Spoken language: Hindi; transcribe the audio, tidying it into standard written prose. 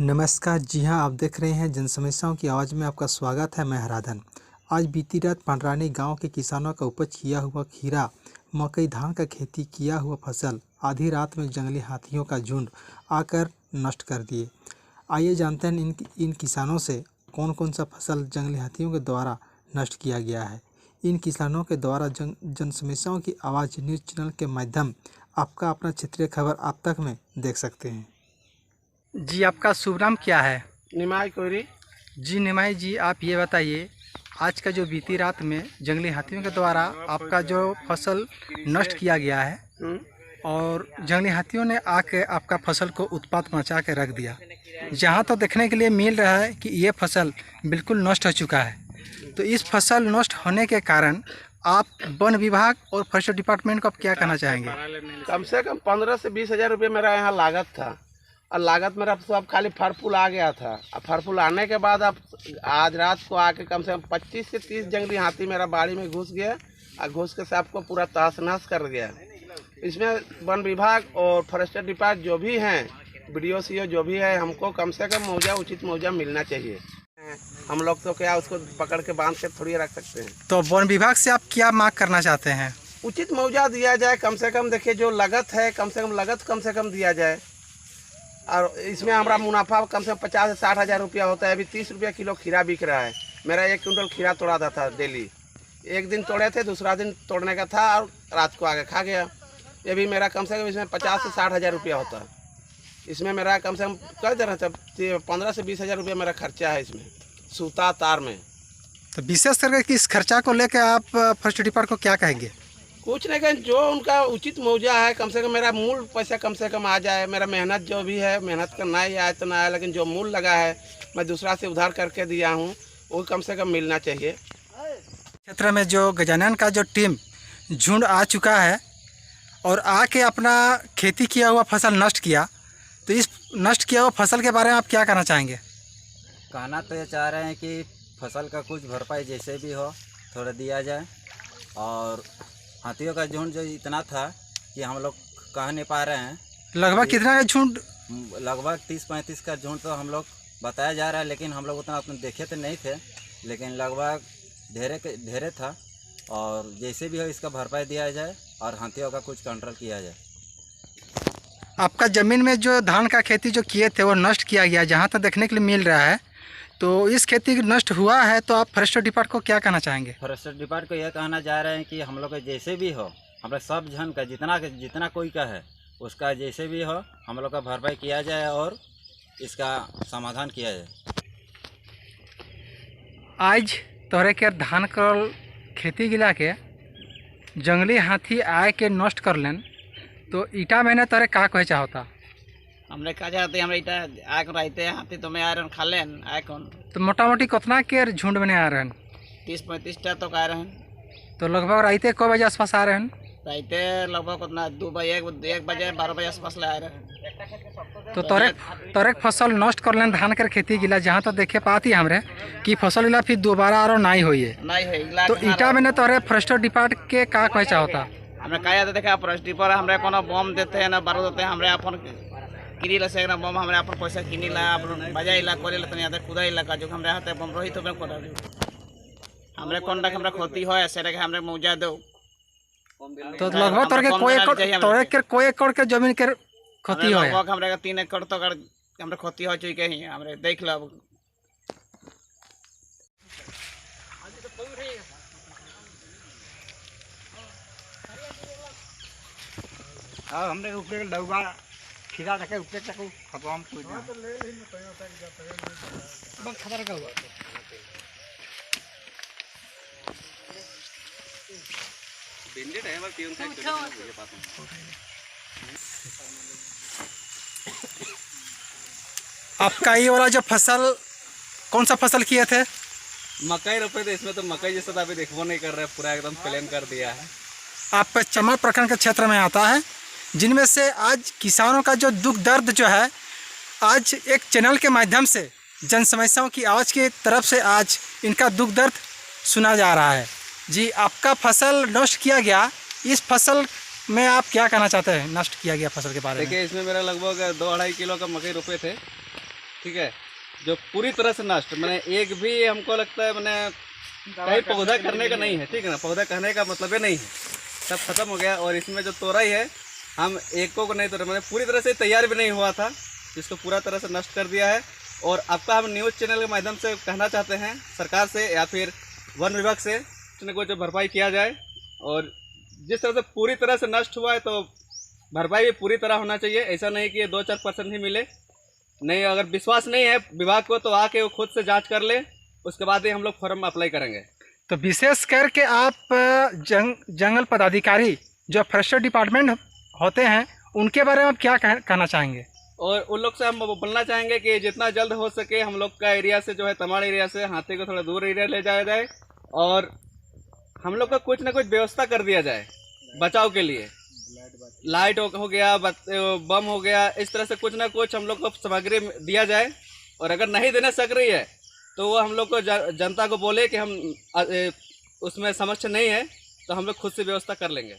नमस्कार। जी हाँ, आप देख रहे हैं जन समस्याओं की आवाज़ में आपका स्वागत है। मैं हराधन। आज बीती रात पंडरानी गांव के किसानों का उपज किया हुआ खीरा, मकई, धान का खेती किया हुआ फसल आधी रात में जंगली हाथियों का झुंड आकर नष्ट कर दिए। आइए जानते हैं इन किसानों से कौन कौन सा फसल जंगली हाथियों के द्वारा नष्ट किया गया है। इन किसानों के द्वारा जन समस्याओं की आवाज़ न्यूज़ चैनल के माध्यम आपका अपना क्षेत्रीय खबर आप तक में देख सकते हैं। जी, आपका शुभ नाम क्या है? निमाई कोरी। जी निमाई जी, आप ये बताइए, आज का जो बीती रात में जंगली हाथियों के द्वारा आपका जो फसल नष्ट किया गया है और जंगली हाथियों ने आके आपका फसल को उत्पात मचा के रख दिया। जहाँ तो देखने के लिए मिल रहा है कि ये फसल बिल्कुल नष्ट हो चुका है। तो इस फसल नष्ट होने के कारण आप वन विभाग और फॉरेस्ट डिपार्टमेंट को आप क्या कहना चाहेंगे? कम से कम 15 से 20 हज़ार रुपये मेरा यहाँ लागत था और लागत मेरा सब खाली फल फूल आ गया था। अब फल फूल आने के बाद अब आज रात को आके कम से कम 25 से 30 जंगली हाथी मेरा बाड़ी में घुस गया और घुस के सबको पूरा तहस नहस कर गया। इसमें वन विभाग और फॉरेस्ट डिपार्टमेंट जो भी हैं, BDO CO जो भी है, हमको कम से कम मुआवजा, उचित मुआवजा मिलना चाहिए। हम लोग तो क्या उसको पकड़ के बांध के थोड़ी रख सकते हैं। तो वन विभाग से आप क्या मांग करना चाहते हैं? उचित मुआवजा दिया जाए, कम से कम देखिए जो लागत है कम से कम दिया जाए। और इसमें हमारा मुनाफा कम से कम 50 से 60 हज़ार रुपया होता है। अभी 30 रुपया किलो खीरा बिक रहा है। मेरा 1 क्विंटल खीरा तोड़ा था डेली। एक दिन तोड़े थे, दूसरा दिन तोड़ने का था और रात को आगे खा गया। ये भी मेरा कम से कम इसमें 50 से 60 हज़ार रुपया होता है। इसमें मेरा कम से कम कर दे रहे थे 15 से 20 हज़ार रुपया मेरा खर्चा है इसमें सूता तार में। तो विशेष करके इस खर्चा को लेकर आप फॉरेस्ट डिपार्टमेंट को क्या कहेंगे? कुछ नहीं कहें, जो उनका उचित मुआवजा है, कम से कम मेरा मूल पैसा कम से कम आ जाए। मेरा मेहनत जो भी है, मेहनत का ना ही आए तो ना आए, लेकिन जो मूल लगा है मैं दूसरा से उधार करके दिया हूँ, वो कम से कम मिलना चाहिए। क्षेत्र में जो गजानन का जो टीम झुंड आ चुका है और आके अपना खेती किया हुआ फसल नष्ट किया, तो इस नष्ट किया हुआ फसल के बारे में आप क्या कहना चाहेंगे? कहना तो ये चाह रहे हैं कि फसल का कुछ भरपाई जैसे भी हो थोड़ा दिया जाए। और हाथियों का झुंड जो इतना था कि हम लोग कह नहीं पा रहे हैं। लगभग कितना का झुंड? लगभग 30-35 का झुंड तो हम लोग बताया जा रहा है, लेकिन हम लोग उतना अपने देखे तो नहीं थे, लेकिन लगभग ढेरे था। और जैसे भी हो इसका भरपाई दिया जाए और हाथियों का कुछ कंट्रोल किया जाए। आपका ज़मीन में जो धान का खेती जो किए थे वो नष्ट किया गया, जहाँ तक देखने के लिए मिल रहा है। तो इस खेती नष्ट हुआ है, तो आप फॉरेस्ट डिपार्टमेंट को क्या कहना चाहेंगे? फॉरेस्ट डिपार्टमेंट को यह कहना चाह रहे हैं कि हम लोग का जैसे भी हो, हम लोग सब जन का जितना कोई का है उसका जैसे भी हो हम लोग का भरपाई किया जाए और इसका समाधान किया जाए। आज तोहरे के धान कर खेती गिला के जंगली हाथी आए के नष्ट कर लेन, तो ईटा मैंने तोरे का कहे चाहता? हमने कहा जाते हमारे इटा आक रहते हैं हाथी तो मैं आ रहे खा लेन आए कौन। तो मोटा मोटी कितना के झुंड में आ रहे हैं? 30-35 टा तो कह रहे हैं। तो लगभग राइते को बजे आसपास आ रहे हैं? रहते लगभग उतना 2 बजे 1 बजे 12 बजे आसपास ले आ रहे हैं। तो तोरे फसल नष्ट कर लेन धान कर खेती गिला, जहाँ तो देखे पाती हमरे कि फसल गिला फिर दोबारा और नहीं हुई है। तो ईटा मैंने तोरे फॉरेस्ट डिपार्टमेंट के का कहे चाहता? हमने कहा जाते देखा फॉरेस्ट डिपार्टमेंट हमरे कोनो बम देते हैं ना बारूद देते हैं, हमरे अपन किनी लसे ना बम हमरे अपन पैसा किनी ला अपन बजाई ला कोले तनी आते खुदाई ला का जो हमरे हाथे बम रही तो मैं कोदा हमरे कोन तक हमरे क्षति होय ऐसे रे हमरे मुआवजा दो। तो लगभग तोरे के कोई एकड़ के जमीन के क्षति होय? लगभग हमरे 3 एकड़ तो हमरे क्षति हो चुके ही हमरे देख लो। हाँ, हमने ऊपर डूबा खीरा रखे ऊपर तक खत्म कोई नहीं बस खबर का हुआ। आपका ये वाला जो फसल कौन सा फसल किए थे? मकई रोपे थे। इसमें तो मकई जैसा तो अभी देखो नहीं कर रहे, पूरा एकदम प्लेन कर दिया है। आप चमर प्रखंड के क्षेत्र में आता है, जिनमें से आज किसानों का जो दुख दर्द जो है, आज एक चैनल के माध्यम से जन समस्याओं की आवाज़ की तरफ से आज इनका दुख दर्द सुना जा रहा है। जी, आपका फसल नष्ट किया गया, इस फसल में आप क्या कहना चाहते हैं नष्ट किया गया फसल के बारे में? देखिए, इसमें मेरा लगभग 2-2.5 किलो का मकई रोपे थे ठीक है, जो पूरी तरह से नष्ट, मैंने एक भी हमको लगता है मैंने कहीं पौधा करने का नहीं है, ठीक है ना, पौधा करने का मतलब ही नहीं है, सब खत्म हो गया। और इसमें जो तोरई है हम एको को नहीं तोड़े, मैंने पूरी तरह से तैयार भी नहीं हुआ था, जिसको पूरा तरह से नष्ट कर दिया है। और आपका हम न्यूज़ चैनल के माध्यम से कहना चाहते हैं सरकार से या फिर वन विभाग से को जो भरपाई किया जाए, और जिस तरह से पूरी तरह से नष्ट हुआ है तो भरपाई भी पूरी तरह होना चाहिए। ऐसा नहीं कि 2-4% ही मिले, नहीं, अगर विश्वास नहीं है विभाग को तो आके वो खुद से जांच कर ले, उसके बाद ही हम लोग फॉर्म अप्लाई करेंगे। तो विशेष करके आप जंगल पदाधिकारी जो फॉरेस्टर डिपार्टमेंट होते हैं उनके बारे में आप क्या कहना चाहेंगे? और उन लोग से हम बोलना चाहेंगे कि जितना जल्द हो सके हम लोग का एरिया से जो है तमाड़ एरिया से हाथी को थोड़ा दूर एरिया ले जाया जाए, और हम लोग का कुछ ना कुछ व्यवस्था कर दिया जाए बचाव के लिए। लाइट हो गया, बम हो गया, इस तरह से कुछ ना कुछ हम लोग को सामग्री दिया जाए। और अगर नहीं देने सक रही है तो वो हम लोग को जनता को बोले कि हम उसमें समक्ष नहीं है, तो हम लोग खुद से व्यवस्था कर लेंगे।